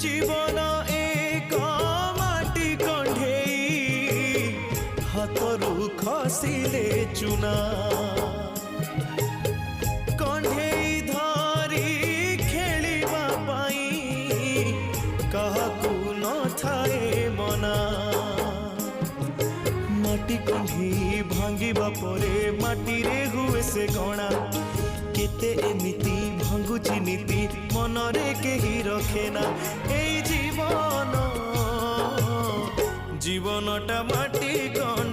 जीवन एक माटी कंढेई हाथरू खसिले चुना कंढेई धरी खेलिबा पाई काहाकू न थाए मना माटी कंढी भांगिबा परे माटी रे हुए से गणा केते एमिति भांगुची नीति मनरे केही रखेना ए जीवन जीवनटा माटी कण